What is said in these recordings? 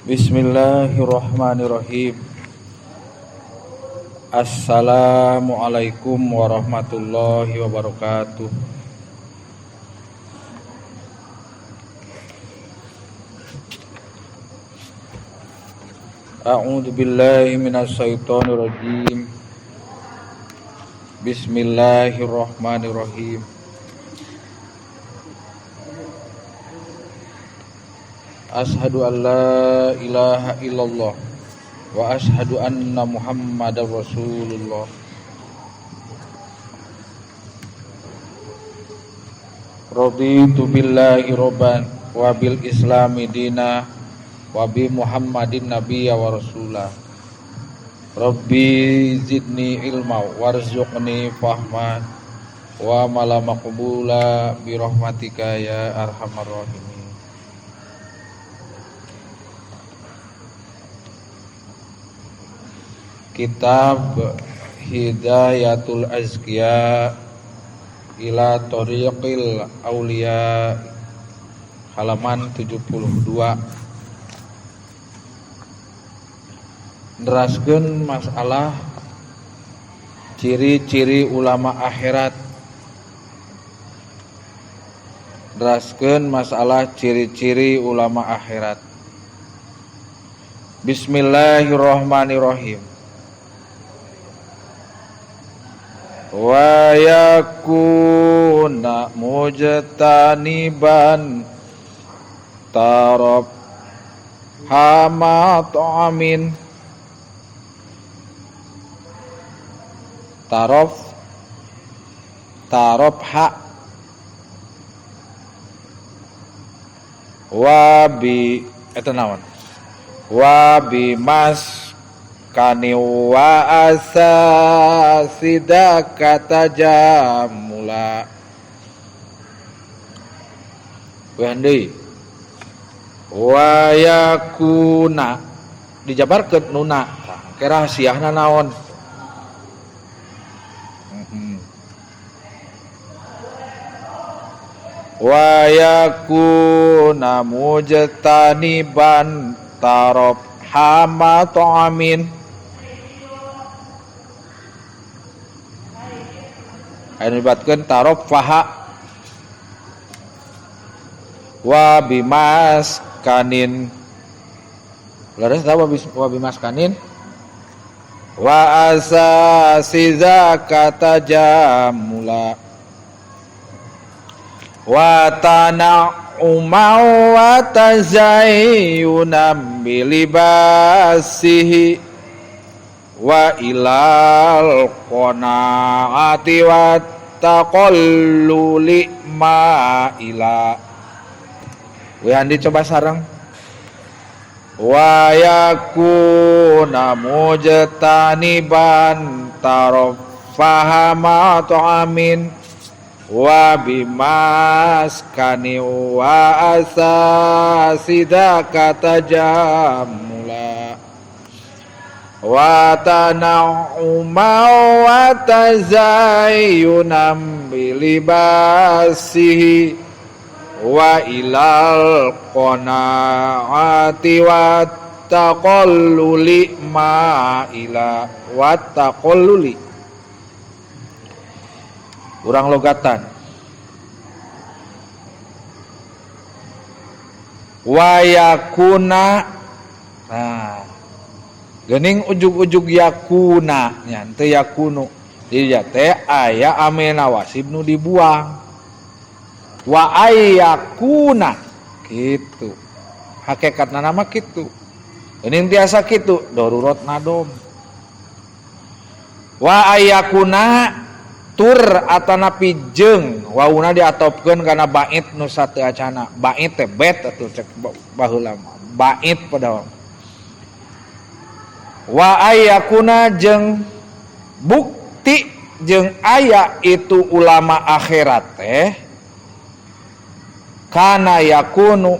Bismillahirrahmanirrahim. Assalamualaikum warahmatullahi wabarakatuh. A'udzu billahi minasy syaithanir rajim. Bismillahirrahmanirrahim. Ashhadu an la ilaha illallah wa ashhadu anna Muhammadar Rasulullah. Raditu billahi robban wa bil islami dina wa bi Muhammadin nabiyya wa rasulah. Rabbi zidni ilma warzuqni fahman wa mala maqbula bi rahmatika ya arhamar rahimin. Kitab Hidayatul Azkiya ila Thoriqil Auliya, halaman 72. Neraskeun masalah ciri-ciri ulama akhirat. Neraskeun masalah ciri-ciri ulama akhirat. Bismillahirrahmanirrahim. Wa yakuna mujtaniban tarab hamat amin. Tarof ha wabi eta naon wabi mas kani wa asa sidakata jamula wandi wa yakuna dijabarkeun nuna ke rahasiana naon. Wa yakuna mujtaniban tarab hamat amin. Anu libatkeun tarab faha wa bimas kanin. Leres tah wa bimas kanin wa asasi zakata jamula wa tana'uma wa tazayyunam bilibasihi wa ilal qanaati wa taqalluli ma ila. Wihandi coba sareng. Wa yakuna mujtaniban taraf fahama ta'amin wa bimaskani wa asasida kata jamula wa tana'uma wa tazayyunam bilibasihi wa ilal qanaati wa taqalluli ma ila wa taqalluli. Urang logatan wa yakuna, nah geuning ujug-ujug yakuna nya teu yakunu jadi teh aya amena wasib nu dibuang wa ayyakuna kitu hakikatna nama kitu geuning tiasa kitu darurat nadom wa ayyakuna tur atana pijeung wauna diatopkeun kana bait nu sateu acana bait teh bet atuh cek baheula bait pada wa ayyakuna jeung bukti jeung aya itu ulama akhirat teh kana yakunu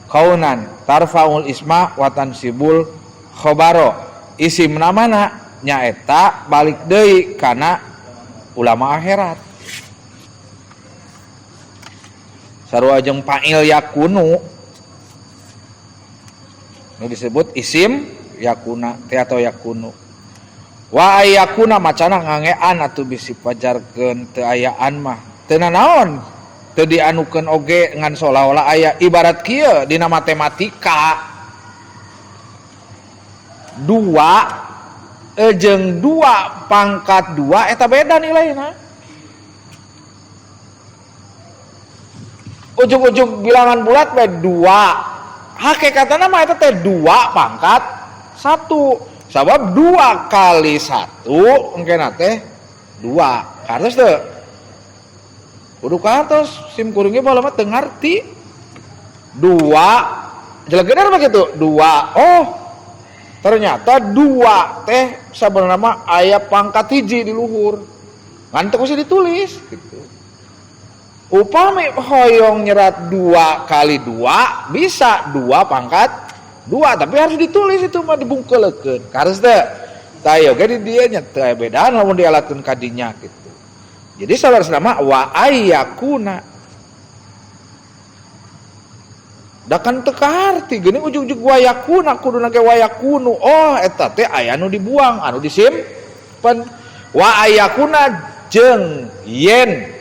kaunan tarfaul isma wa tansibul khabaro isim namana nyaeta balik deui kana ulama akhirat. Sarua jeung fa'il yakunu nu disebut isim yakuna teh atau yakunu. Wa ayakuna macana ngangean atuh bisi pajarkeun teu ayaan mah teu nanaon teu dianukeun oge ngan seolah-olah aya ibarat kieu dina matematika 2 jeung 2 pangkat 2 eta beda nilainya. Ujung-ujung bilangan bulat bae 2. Hakikatna mah eta teh 2 pangkat 1. Sabab 2 kali 1 engkena teh 2. Kartos teu? Kudu kartos sim kuring ge baheula mah teu ngarti. 2 jelegeunna mah kitu 2. Oh, ternyata 2 teh sabenerna mah aya pangkat hiji di luhur. Ngan teu kudu ditulis gitu. Upami hoyong nyerat 2 kali 2 bisa 2 pangkat 2 tapi harus ditulis itu mah dibungkeulekeun. Kares teh. Tah ieu ge di dieu nya teu aya bedaan lamun dialatkeun ka dinya gitu. Jadi saudara mah wa ayyakuna. Da kan teu kaharti geuning ujug-ujug wa yakuna kuduna ge wa yakunu. Oh eta teh aya anu dibuang, anu disimpen. Wa ayyakuna jeung yen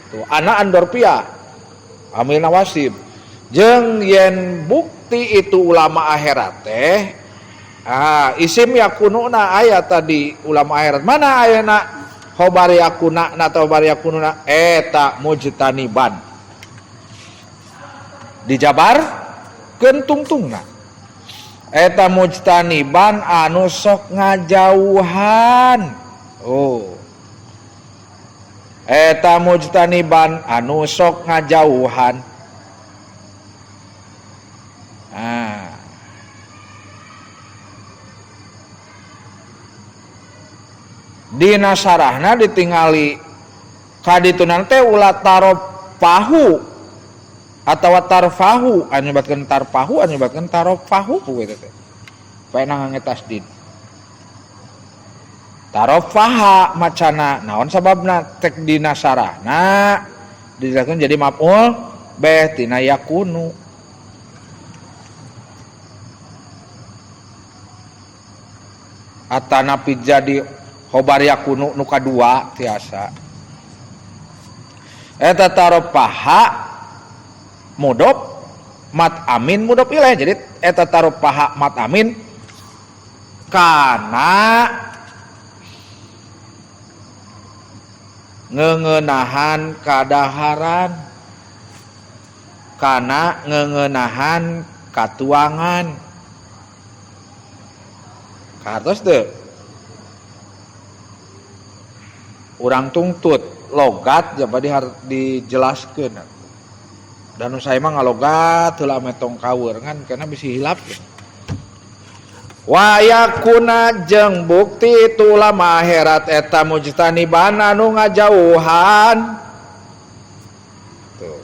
tuh anak andorpia amilna wasib jeung yen bukti itu ulama akhirat teh isim yakununa aya tadi ulama akhirat mana ayana khobar yakuna atau khobar yakununa eta mujtaniban dijabar keun tungtungna eta mujtaniban anu sok ngajauhan. Oh, eta mujtaniban anu sok ngajauhan. Dina sarahna ditingali kaditunan teh ulah tarofahu atawa tarfahu anu nyebatkeun tarfahu anu nyebatkeun tarofahu kitu teh. Paena ngetasdid. Tarofaha macana naon sababna tek dina sarahna dijelaskeun jadi maf'ul beh tina yakunu. Atanapi jadi khobar yakunu nu kadua tiasa. Eta tarofaha mudhof mat amin mudhof ilaih. Jadi eta tarofaha mat amin kana ngeunahan kadaharan kana ngeunahan katuangan. Kartos teu urang tungtut logat jadi harus dijelaskeun. Dan saya mah ngalogat heula metong kawer kan karena bisa hilap. Wa yakuna jeung bukti itu ulama akhirat eta mujtaniban anu ngajauhan. Tuh.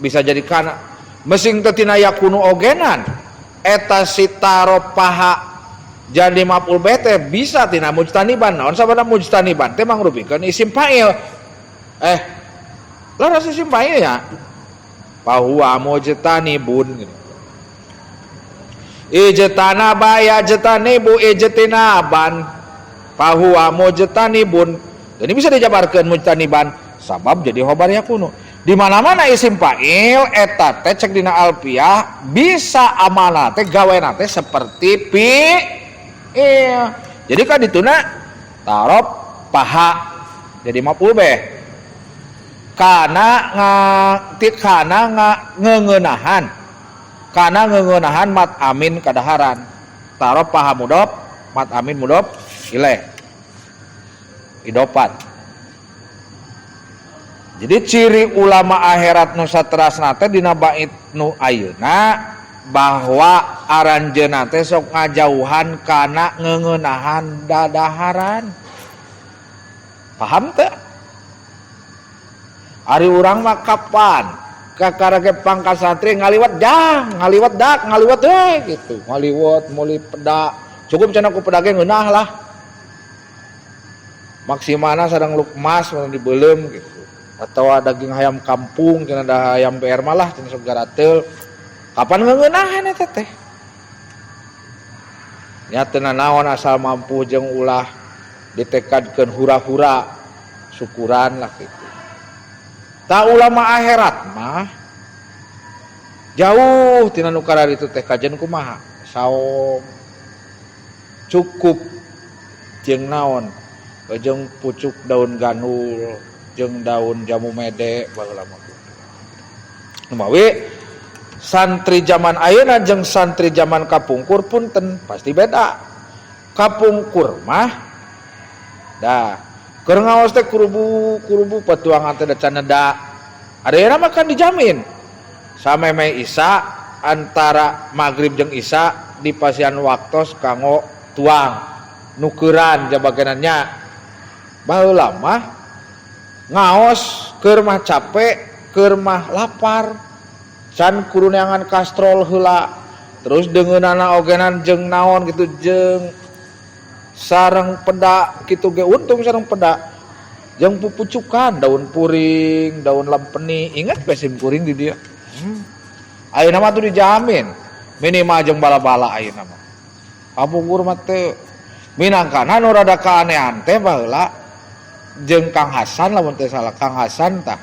Bisa jadi kana mesing teu tina yakunu ogenan eta sitaropaha jadi maf'ul bih teh bisa tina mujtaniban. Naon sabana mujtaniban teh mangrupikeun isim fa'il. Laras isim fa'il ya. Fahuwa mujtanibun gitu. Ijtanaba yajtanibu ijtinaban. Fahuwa mujtanibun. Jadi bisa dijabarkeun mujtaniban sabab jadi khobar yakunu. Di mana-mana isim fa'il eta teh cek dina alfiyah bisa amalna teh gawena teh seperti iya. Jadi kan dituna tarof paha jadi maf'ul bih. Kana ngeunahan. Kana ngeunahan mat amin kadaharan. Tarof paha mudhof, mat amin mudhof ilaih. Idofat. Jadi ciri ulama akhirat nu saterasna teh dina bait nu ayeuna bahwa aranjeunna teh sok ngajauhan kana ngeunahan dadaharan. Paham teu? Ari urang mah kapan kakarage pangkat santri ngaliwat dak ngaliwat gitu. Ngaliwat meuli peda. Cukup cenah ku peda ge ngeunah lah. Maksimalna sadang lukmas mun dibeulem gitu. Atau daging ayam kampung cenah da ayam PR malah cenah sok garateul. Kapan ngeunahan eta teh? nya teu naon asal mampu jeung ulah ditekadkeun hura-hura syukuran lah kitu. Ta ulama akhirat mah jauh tina nu karar itu teh kajen kumaha saom cukup jeung naon jeung pucuk daun ganul jeung daun jamu mede baheula mah numawi santri zaman ayeuna jeung santri zaman kapungkur punten pasti beda. Kapungkur mah dah keur ngaos teh kurubu patuangan teh da caneda ayeuna mah kan dijamin sameme isya antara maghrib jeung isya dipasian waktos kanggo tuang nukeran jabaganannya baheula mah ngaos keur mah capek keur mah lapar can kudu neangan kastrol heula terus deungeunana ogenan jeung naon gitu jeung sareng peda kitu ge untung sareng peda jeung pupucukan daun puring daun lempeni ingat besim kuring di dieu ayeuna mah tuh dijamin minimal jeung bala-bala ayeuna mah kapungkur mah teu minangkana nu rada kaanehan teh baheula jeung Kang Hasan lamun teu salah Kang Hasan tah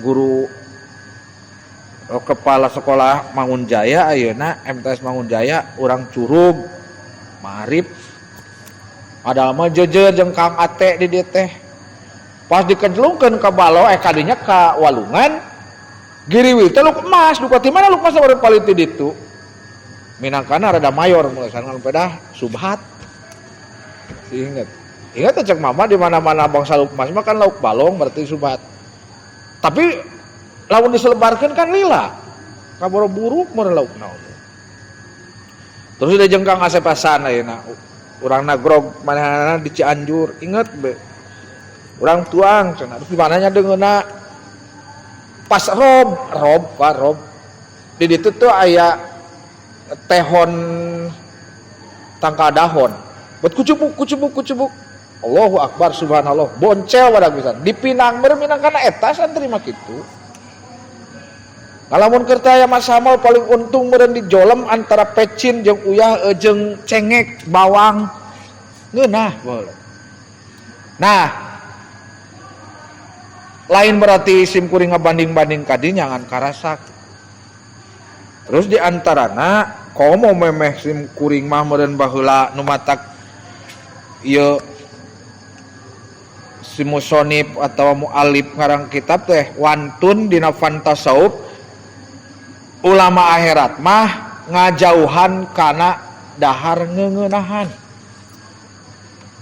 guru kepala sekolah Mangunjaya ayeuna MTS Mangunjaya urang Curug Marib ada mah jejer jeung Kang Ate di dieu teh pas dikejelungkeun ka balo kadinya ka walungan giriwil teh luk emas duka ti mana luk emas baru paliti ditu minangkana rada mayor mulai sareng pedah subhat ingat cek mama di mana-mana bangsa luk emas mah kan lauk balong berarti subhat tapi lamun diselebarkeun kan lila kaboro buruk meureun lauk naon terus dia jeung Kang Asep Hasan ayeuna urang nagrog manehna di Cianjur inget be urang tuang cenah di mananya deungeuna pas rob di ditu tuh aya tehon tangka dahon buat kucubuk Allahu Akbar subhanallah boncel badak pisan dipinang berminang kana eta santri mah kitu ngalamun keur teh aya masamal paling untung meureun dijolem antara pecin jeung uyah jeung cengek bawang ngeunah baheula nah lain berarti sim kuring ngabanding-banding kadinya ngan karasak terus diantarana komo memeh sim kuring mah meureun baheula nu matak ieu si musonif atau mualif ngarang kitab teh wantun dina fan tasawuf ulama akhirat mah ngajauhan kana dahar ngeuneunahan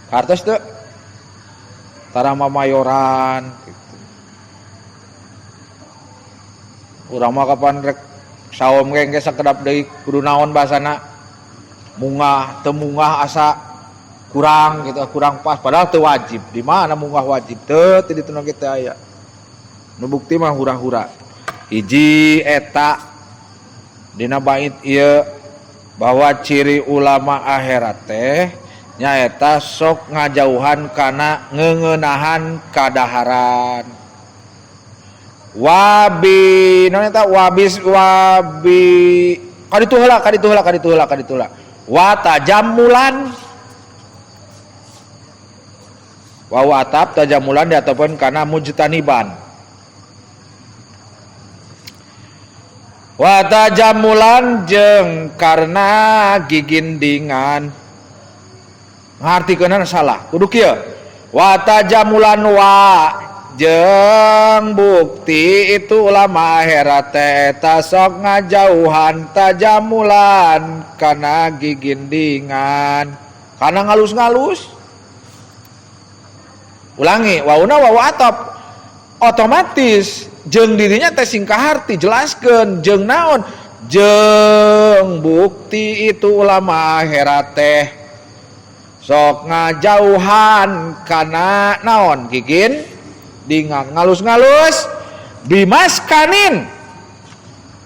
kartos teu tara mamayoran gitu. Urang mah kapan rek saom ge sakedap deui kudu naon bahasana mungah teu mungah asa kurang gitu kurang pas padahal teu wajib di mana mungah wajib teu di ditu kita aya nu bukti mah hura-hura hiji eta dina bait ieu bahwa ciri ulama akhirat teh nyaeta sok ngajauhan kana ngeuneunahan kadaharan wabi naon eta wabis wabi kaditu heula wa tajammulan wa atap tajamulan diataupun kana mujtaniban wa tajamulan jeung karena gigindingan ngartikeunna salah kudu kieu wa tajamulan wa jeung bukti itu ulama akhirat eta sok ngajauhan tajamulan kana gigindingan kana ngalus-ngalus ulangi wauna wa atap otomatis jeung dirinya teh singkaharti jelaskeun jeung naon jeung bukti itu ulama akhirat teh sok ngajauhan kana naon gigin dengan ngalus-ngalus bimas kanin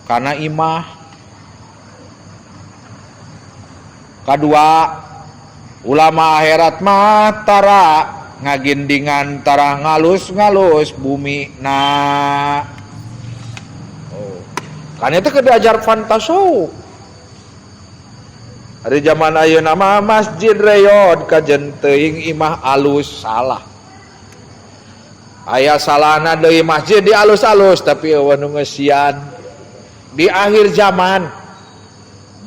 kana imah kadua ulama akhirat mah tara ngagindingan tara ngalus-ngalus bumi na kan itu keur diajar fantasau Hari zaman ayeuna mah masjid reyon kajen teuing imah alus salah. Aya salahna deui masjid di alus-alus tapi eueuh nu ngeusian. Di akhir zaman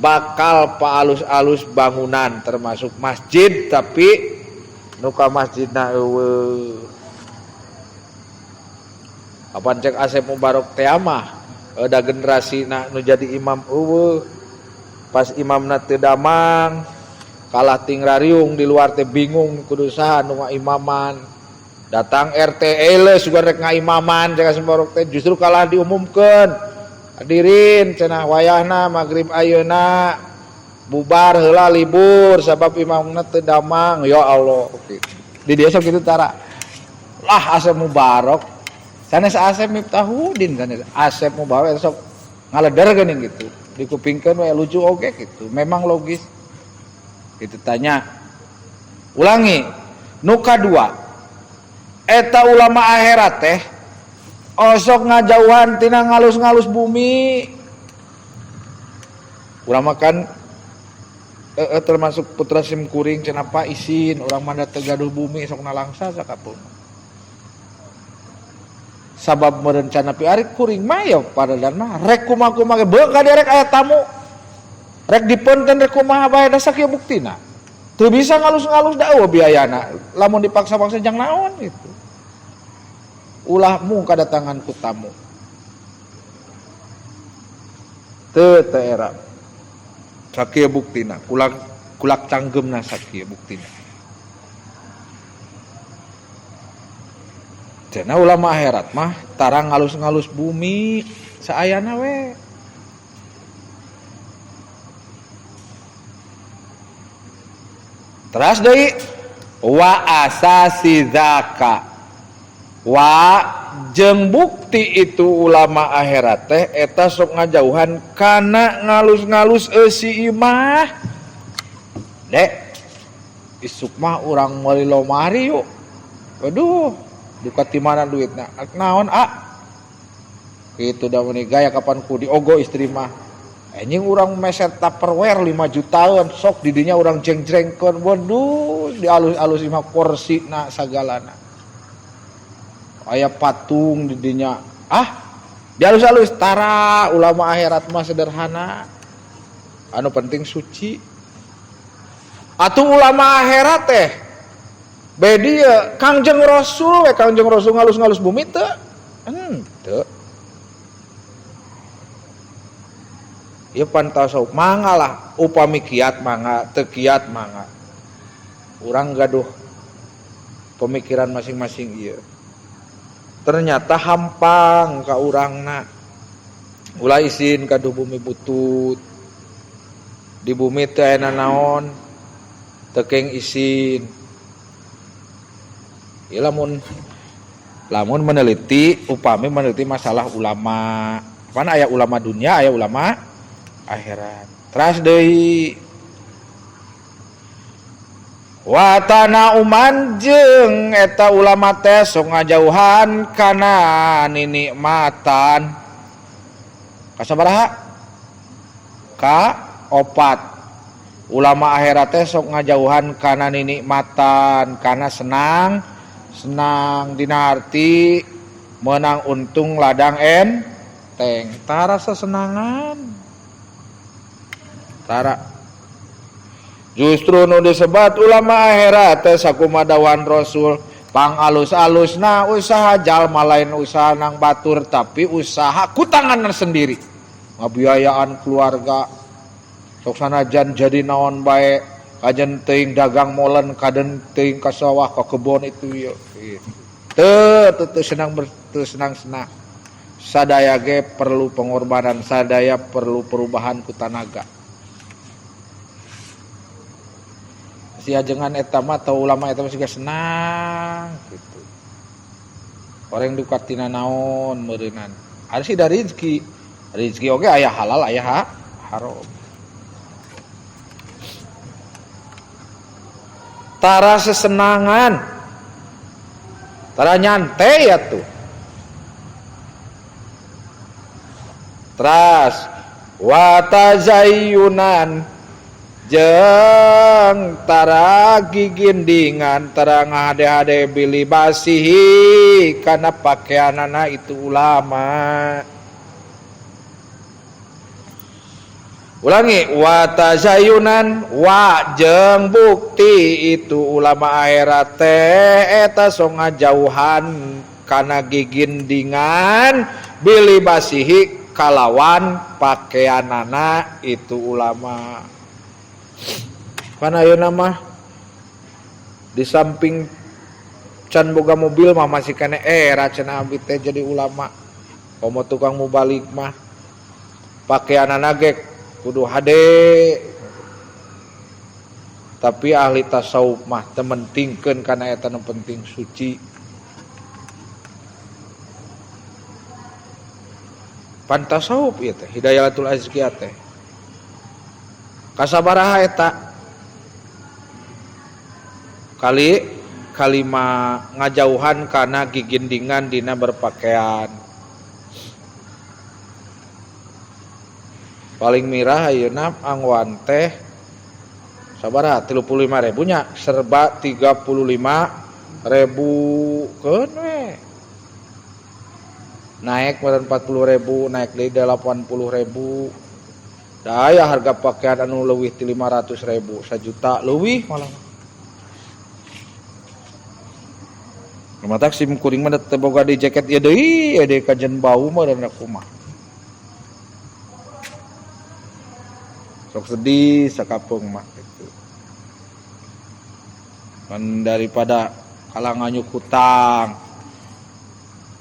bakal paalus-alus bangunan termasuk masjid tapi nu ka masjidna eueuh. Apan cek Asep Mubarok teh mah ada generasina nu jadi imam eueuh. Pas imamna teu damang kalah ting rariung di luar teh bingung kudu saha nu ngaimaman. Datang RT ele sugan rek ngaimaman cek Asep Mubarok teh justru kalah diumumkeun. Hadirin cenah wayahna magrib ayeuna bubar heula libur sabab imamna teu damang. Ya Allah. Di dieu sok kitu tara. Lah Asep Mubarok sanes Asep Miftahudin sanes Asep Mubarok sok ngaleder geuning gitu. Dikupingkeun we lucu oge gitu. Memang logis. Itu tanya. Ulangi. Nu kadua. Eta ulama akhirat teh osok ngajauhan tina ngalus-ngalus bumi. Urang makan termasuk putra sim kuring cenapa isin urang mah teu gaduh bumi sok nalangsa sakapun. Sabab merencana piari kuring mah ya padadan mah rek kumaha-kumaha beuk kaderek aya tamu. Rek dipeunten rek kumaha bae da sakieu buktina. Teu bisa ngalus-ngalus da eueuh biayana. Lamun dipaksa-paksa jang naon gitu. Ulahmu kadatangan ku tamu. Teu era. Sakieu buktina, kulak canggemna sakieu buktina. Cenah ulama akhirat mah tarang ngalus-ngalus bumi saayana we. Teras deui wa asasi zaka. Wa jeung bukti itu ulama akhirat teh eta sok ngajauhan kana ngalus-ngalus eusi imah. Dek, isuk mah urang meuli lomari yuk. Waduh, duka ti mana duitna? Naon, Kitu da meuni gaya kapan ku diogo istri mah. Anjing urang meset Tupperware 5 jutaan sok di dinya urang jeng-jengkeun. Waduh, di alus-alus imah korsina sagalana. Aya patung di dinya. Di alus-alus tara ulama akhirat mah sederhana. Anu penting suci. Atuh ulama akhirat teh bedi Kangjeng Rasul we Kangjeng Rasul ngalus-ngalus bumi teu? Teu. Ieu pantasau mangga lah upami kiat mangga, teu kiat mangga. Urang gaduh pemikiran masing-masing ieu. Ternyata hampang ka urangna. Ulah isin ka bumi butut. Di bumi teu aya naon. Teu keng isin. Ieu lamun meneliti upami meneliti masalah ulama. Pan aya ulama dunia, aya ulama akhirat. Teras deui watana uman jeung eta ulama teh sok ngajauhan kana ninikmatan. Kasabaraha? Ka opat. Ulama akhirat teh sok ngajauhan kana ninikmatan, kana senang dina arti menang untung ladang enteng. Tara sesenangan. Tara justru nu disebat ulama akhirat teh sakumadawan Rasul pang alus-alusna usaha jalma lain usaha nang batur tapi usaha ku tangan sendiri. Ngabiayaan keluarga sok sanajan jadi naon bae kajen teuing dagang molen kaden teuing ka sawah ka kebon itu ya. Teu senang. Sadaya ge perlu pengorbanan, sadaya perlu perubahan ku tanaga. Si ajengan eta mah atau ulama eta mah siga senang gitu. Orang duka tina naon meureunan. Ada sih dari rezeki. Rezeki oge aya halal aya haram. Tara sesenangan. Tara nyantai ya tuh. Teras wa tazayyunan jeung tara gigindingan tara ngade-hade bili basihi kana pakaianana itu ulama. Ulangi, wa tazayunan wa jeung bukti itu ulama akhirat teh eta sok ngajauhan kana gigindingan bili basihi kalawan pakaianana itu ulama. Kana ayeuna mah di samping can boga mobil mah masih kene era cenah abdi teh jadi ulama. Komo tukang mubalik mah pakaianana ge kudu hade. Tapi ahli tasawuf mah teu mentingkeun kana eta nu penting suci. Pan tasawuf ieu teh Hidayatul Azkiyah teh. Kasabaraha eta? Kalima ngajauhan kana gigindingan dina berpakaian. Paling mirah ayeuna angwan teh sabaraha 35.000 nya serba 35.000 keun we. Naik meureun 40.000, naik deui 80.000. Da aya harga pakaian anu leuwih ti 500.000, 1 juta leuwih malah. Mata sim kuring mah teu boga di jaket ieu deui, ade kajen bau mah dan kumaha. Sok sedih sakapeung mah gitu. Kan daripada kalanganyuk hutang.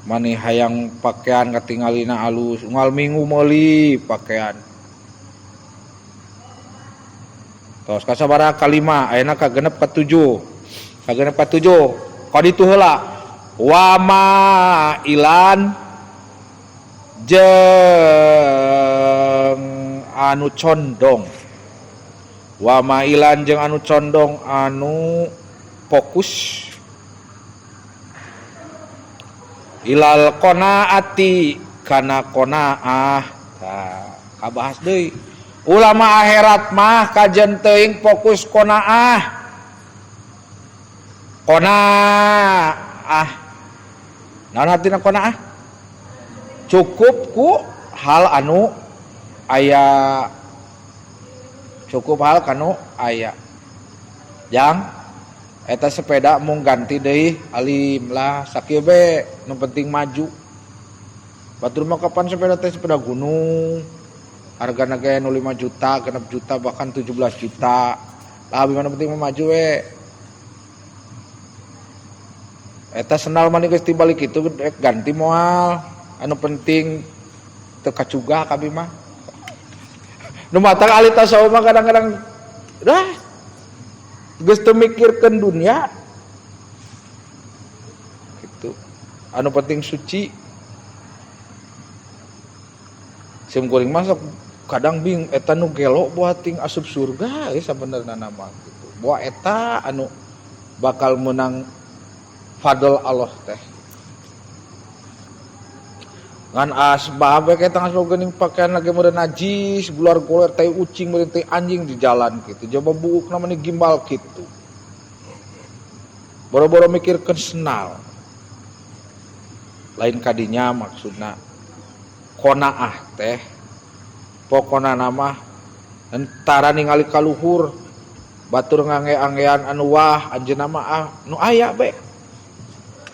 Mani hayang pakaian katingalina alus, unggal minggu meuli pakaian. Tos kasabaraha kalima, ayeuna kagenep ka 7. Kagenep ka 7. Kaditu heula. Wa ma ilan jeung anu condong. Wa ma ilan jeung anu condong anu fokus ilal qanaati kana qanaah. Tah kabahas deui. Ulama akhirat mah kajen teuing fokus qanaah. Qanaah. Naon artina qanaah? Cukup ku hal anu aya. Cukup hal kanu aya. Jang eta sepeda mung ganti deui alim lah sakieu be nu penting maju. Batur mah kapan sepeda teh sepeda gunung. Hargana ge nu 5 juta, 6 juta bahkan 17 juta. Lah abi mana penting mah maju we. Eta sendal mah geus tibalik kitu ganti moal. Anu penting teu kacuga ka abi mah. Nu matang ahli tasawuf mah kadang-kadang dah geus teu mikirkeun dunia. Gitu. Anu penting suci. Sim kuring masuk kadang bing eta nu gelo buat ting asup surga sabenerna nama gitu. Buat eta anu bakal menang fadl Allah teh. Ngan asbab we eta asbab geuning pakaian lagi meureun najis, gular-gular tai ucing, meureun tai anjing di jalan kitu. Coba buukna mah gimbal kitu. Boro-boro mikirkeun senal. Lain kadinya maksudna qanaah teh. Pokona nama antara ningali kaluhur batur ngange-angean anu wah anjeunna mah nu aya be.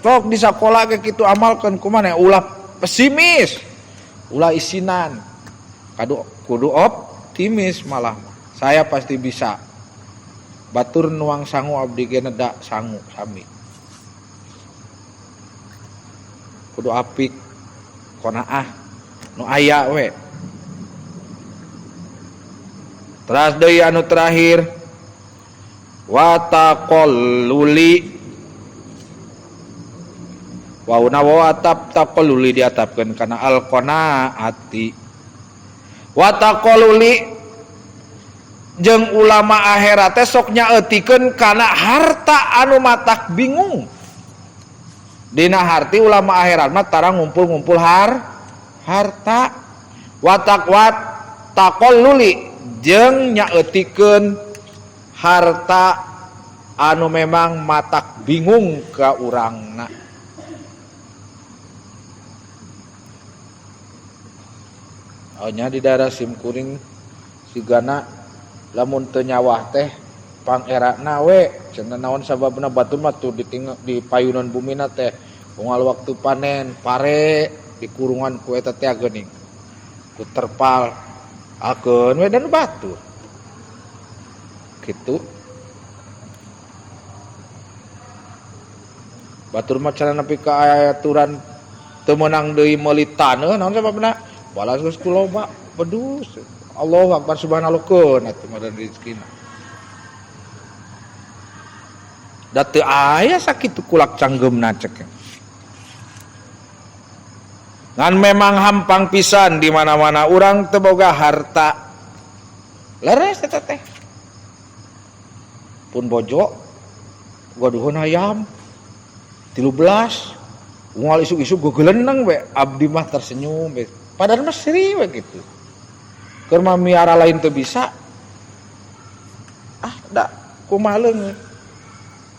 Tok di sakola ge kitu amalkeun kumaha ulah pesimis, ulah isinan, kudu optimis malah. Saya pasti bisa. Batur nuang sangu abdi ge neda sangu sami. Kudu apik qanaah nu aya we. Teras deui anu terakhir wa taqalluli. Wauna wa taqalluli diatapkeun kana al qanaati. Wa taqalluli jeung ulama akhirat teh sok nyaeutikeun kana harta anu matak bingung. Dina harti ulama akhirat mah tara ngumpul-ngumpul harta. Wa taqalluli jeung nyaeutikeun harta anu memang matak bingung ka urangna. Nya di daerah Simkuring sigana lamun teu nyawah teh pangerakna we cenah naon sababna batur mah tuh di payunan bumina teh unggal waktu panen pare di kurungan ku eta teh geuning ku terpal akeun we dan batur kitu. Batur mah cenah nepi ka aturan teu meunang deui meuli taneuh naon sababna balas geus ku loba pedus. Allahu Akbar subhanallah keun atuh mah rezekina. Da teu aya sakitu kulak canggemna cek. Ngan memang hampang pisan di mana-mana urang teu boga harta. Leres eta teh. Pun bojo gaduhun hayam 13 unggal isuk-isuk gegeleneng we abdi mah tersenyum we. Padahal mah seri we gitu. Keur mah miara lain teu bisa. Da kumaha leungit.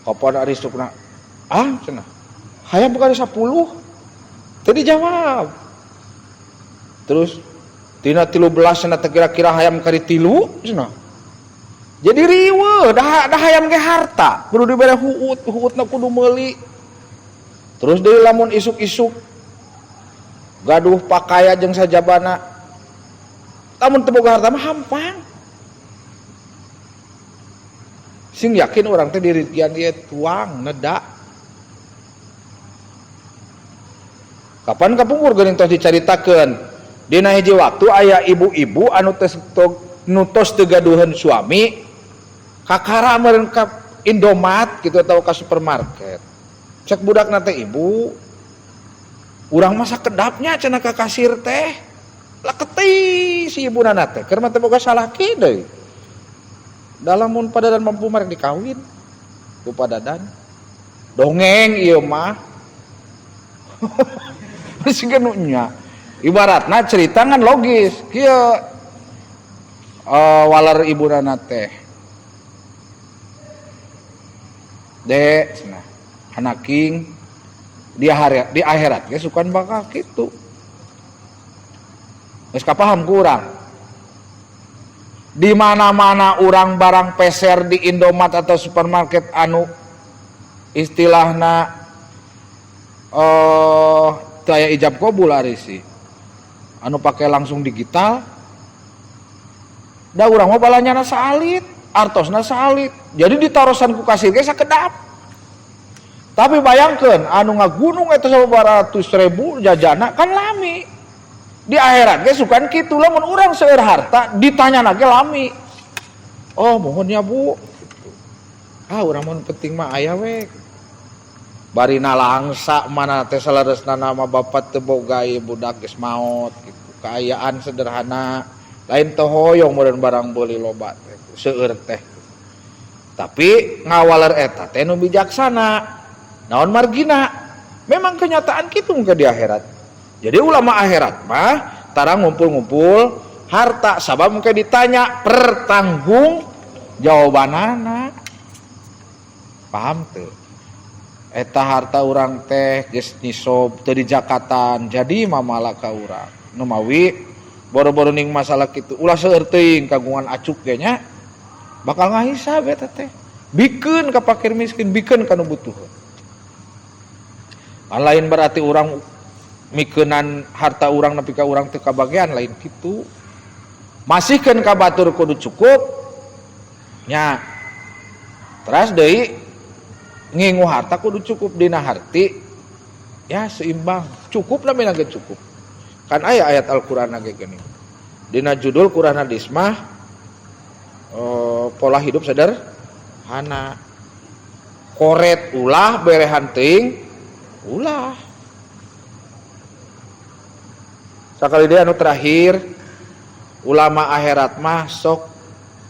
Kapan ari sukna? Cenah. Hayam bukan 10. Teu dijawab. Terus tina 13 cenah teh kira-kira hayam kari 3 cenah. Jadi riweuh, dah hayam ge harta, kudu dibere huutna kudu meuli. Terus deui lamun isuk-isuk gaduh pakaya jeung sajabana. Lamun teu boga harta mah hampang. Sing yakin urang teh dirikian ieu tuang neda. Kapan kapungkur geuning tos dicaritakeun. Dina hiji waktu aya ibu-ibu anu tos teu gaduheun suami kakara meureun ka Indomaret kitu atawa ka supermarket. Cek budakna teh ibu, urang mah sakedapnya cenah ka kasir teh. Laketi si ibuna teh keur mah teu boga salaki deui. Dalamun padadan mampu marek dikawin ku padadan. Dongeng ieu mah. Masih nu nya. Ibaratna cerita kan logis. Kieu waler ibuna teh. Dek cenah anaking di akhirat ge sukan bakal kitu. Geus kapaham ku urang. Di mana-mana urang barang peser di Indomaret atau supermarket anu istilahna teu aya ijab qabul ari sih. Anu pake langsung digital. Da urang mah balanyana saalit, artosna saalit. Jadi ditarosan ku kasir ge sakedap. Tapi bayangkeun anu ngagunung eta 100.000 jajana kan lami. Di akhirat ge sukan kitu lamun urang seueur harta ditanyana ge lami. Oh, mohon ya Bu. Urang mun penting mah aya we. Barina langsa mana teh salaresna nama bapak teu boga ieu budak geus maot gitu. Kaayaan sederhana, lain teu hoyong meureun barang beuli loba teh seueur teh. Tapi ngawaler eta teh nu bijaksana. Naon margina? Memang kenyataan kitu engke di akhirat. Jadi ulama akhirat mah tara ngumpul-ngumpul harta sabab engke ditanya pertanggung jawabanana. Paham teu? Eta harta urang teh geus nisob teu dijakatan jadi mamala ka urang. Nu mawi boro-boro ning masalah kitu ulah seueur teuing kagungan acuk ge nya bakal ngahisab eta teh. Bikeun ka fakir miskin, bikeun ka nu butuh. Lain berarti urang mikeunan harta urang nepi ka urang teu kabagian lain kitu. Masihkeun ka batur kudu cukup nya. Teras deui ngingu harta kudu cukup dina harti ya seimbang. Cukup lamina ge cukup. Kan aya ayat Al-Qur'an ge geuning. Dina judul Qur'an hadis mah pola hidup sederhana. Koret ulah berehan teuing ulah. Sakali dia anu terakhir ulama akhirat mah sok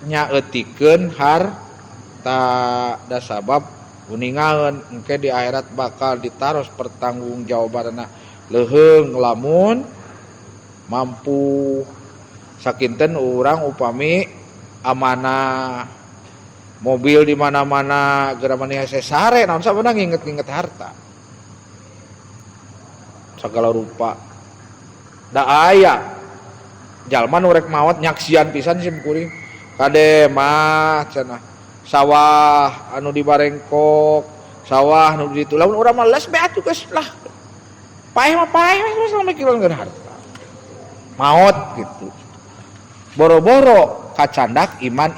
nyaeutikeun harta da sabab uningaeun engke di akhirat bakal ditaros pertanggungjawabanna leuheung lamun mampu sakinten urang upami amanah mobil di mana-mana geura maneh sare naon sabana nginget-nginget harta segala rupa da aya jalma nu rek maot nyaksian pisan sim kuring kade mah cenah sawah anu di Barengkok sawah nu di ditu lamun urang mah les beat geus lah paeh terus sampai kilangkeun harta maot gitu boro-boro kacandak iman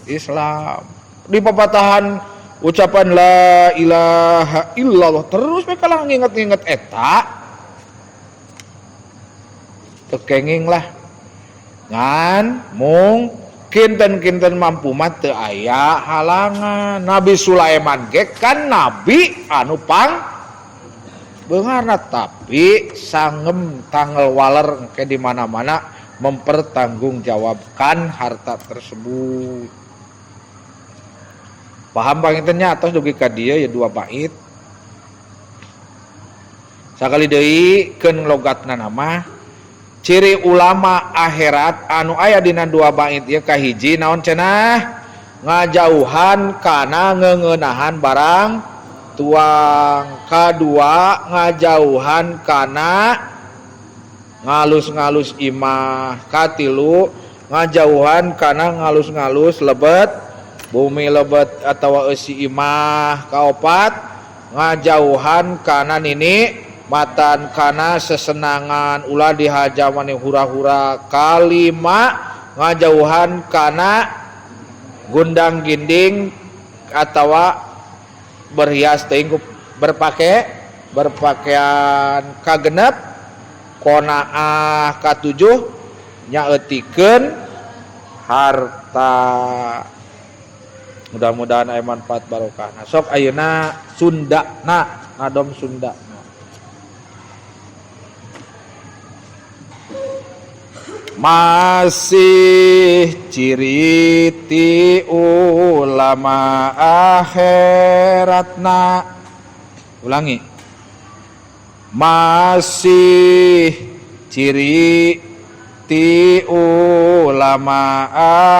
Islam di pepatahan ucapan la ilaha illallah terus mereka lah nginget-nginget eta tekenging lah ngan mung kinten-kinten mampu mah teu aya halangan. Nabi Sulaiman ge kan nabi anu pang beungarna tapi sangem tanggal waler engke di mana-mana mempertanggungjawabkan harta tersebut. Paham pangintennya atos dugi ka dieu ya 2 bait. Sakali deui keun logatna nama ciri ulama akhirat anu aya dina 2 bait ieu kahiji naon cenah ngajauhan kana ngeuneunahan barang tuang, kadua ngajauhan kana ngalus-ngalus imah, katilu ngajauhan kana ngalus-ngalus lebet bumi lebet atawa eusi imah, kaopat ngajauhan kana nini matan kana sesenangan ulah dihaja maneh hura-hura, kalima ngajauhan kana gundang ginding atawa berhias teuing berpakaian kagenep, qanaah katujuh nyaeutikeun harta. Mudah-mudahan aya manfaat barokahna. Sok ayeuna Sundana ngadom Sunda. Masih ciri ti ulama akhiratna. Ulangi. Masih ciri ti ulama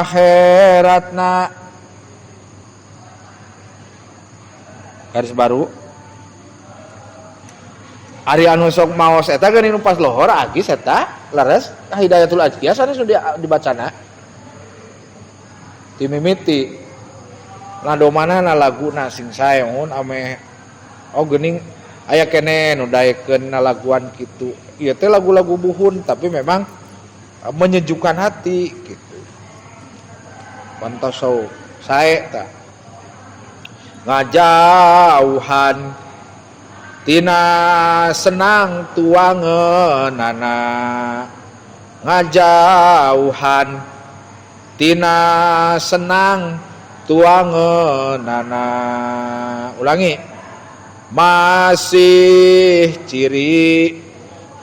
akhiratna. Garis baru ari anu sok maos eta geuning nu pas lohor agis eta leres Hidayatul Azkiyah sanes nu dibacana ti mimiti ngadomana na laguna sing sae mun ame geuning aya keneh nu daekeun nalaguan kitu ieu teh lagu-lagu buhun tapi memang menyejukkan hati gitu pantasau sae tah ngajauhan tina senang tuangeunana ngajauhan tina senang tuangeunana. Ulangi. Masih ciri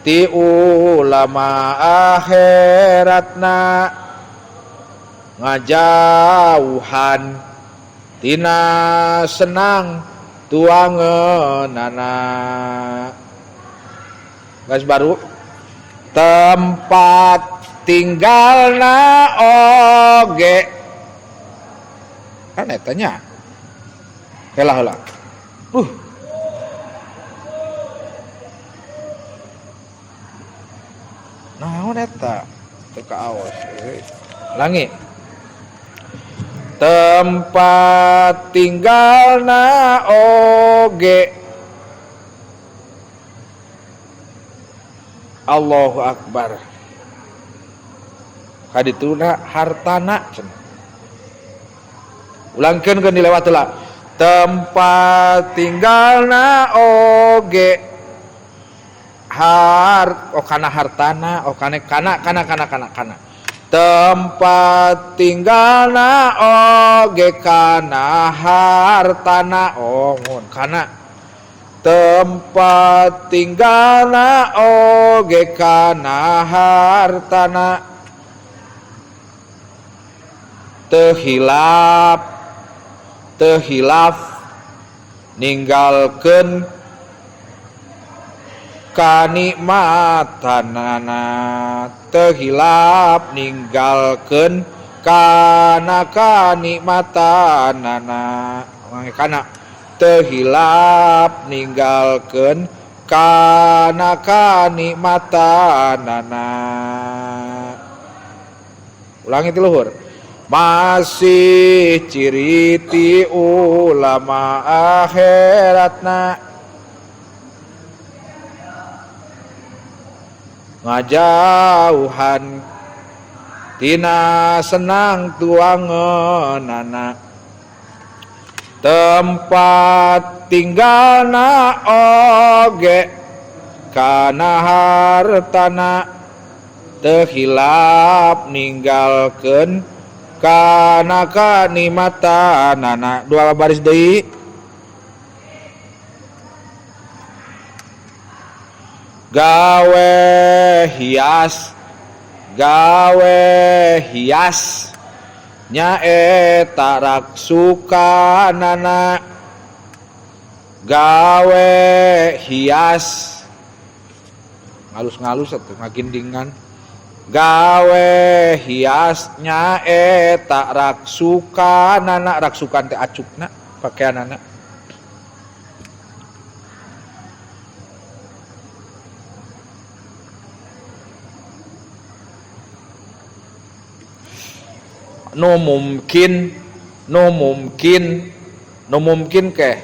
ti ulama akhiratna ngajauhan tina senang tuangeunana. Garis baru tempat tinggalna oge kan etanya heula naon eta teu kaos langi tempat tinggalna oge Allahu Akbar kadituna hartana ulangkeun keun dilewat heula tempat tinggalna oge kana hartana kana tempat tinggalna oge kana hartana mun kana tempat tinggalna oge kana hartana teu hilaf ninggalkeun kanikmatanana teu hilaf ninggalkeun kana kanikmatanana kana teu hilap ninggalkeun kana kanikmatanana. Ulangi ti luhur. Masih ciri ti ulama akhiratna ngajauhan tina senang tuangeunana tempat tinggalna oge kana hartana teu hilap ninggalkeun kana kanikmatanana. Dua baris deui. Gawe hias nyaeta raksukanana. Gawe hias ngalus-ngalus atuh ngagindingan. Gawe hias nyaeta raksukanana. Raksukan teh acukna pakaianana. Nu mungkin keh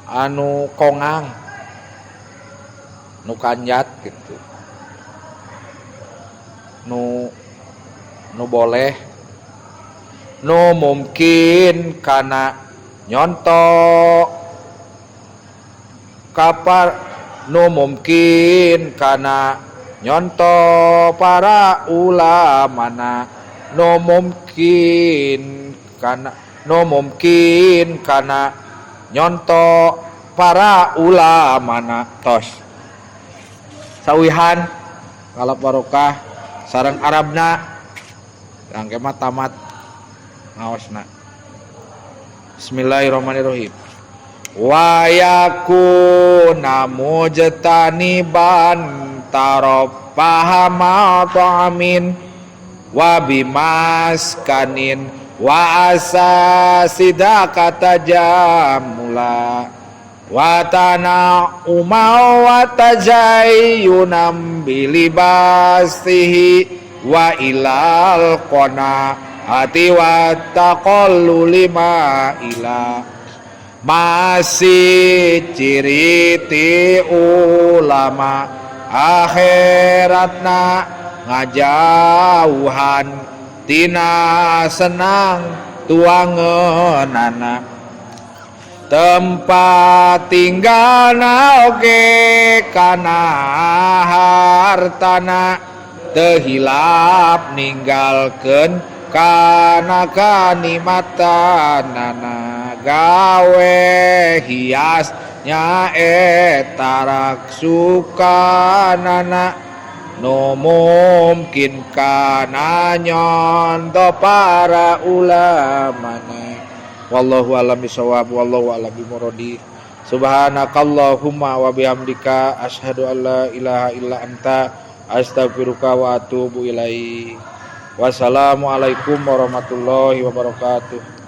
anu kongang nu kanjat gitu nu boleh nu mungkin kana nyontok kapar nu mungkin kana nyontok para ulamana no mungkin kana nyontok para ulamana. Tos sawihan kalap barokah sareng Arabna rangke mah tamat ngaosna. Bismillahirrahmanirrahim. Wa yakuna mujtaniban tarafahama ta'amin wa bimaskanin wa asasida kata jamula wa tana'uma wa tajayyunam bilibasihi wa ilal qanaati wa taqalluli ma ila. Masih ciri ti ulama akhiratna ngajauhan tina senang tuangeunana tempat tinggalna oge kana hartana teu hilap ninggalkeun kana kanikmatanana. Gawe hias nyaeta raksukanana no mungkin kana nyonto para ulamana. Wallahu a'lam bishawab. Wallahu a'lam bimuradi. Subhanakallahumma wa bihamdika asyhadu an la ilaha illa anta astaghfiruka wa atubu ilaik. Wassalamualaikum warahmatullahi wabarakatuh.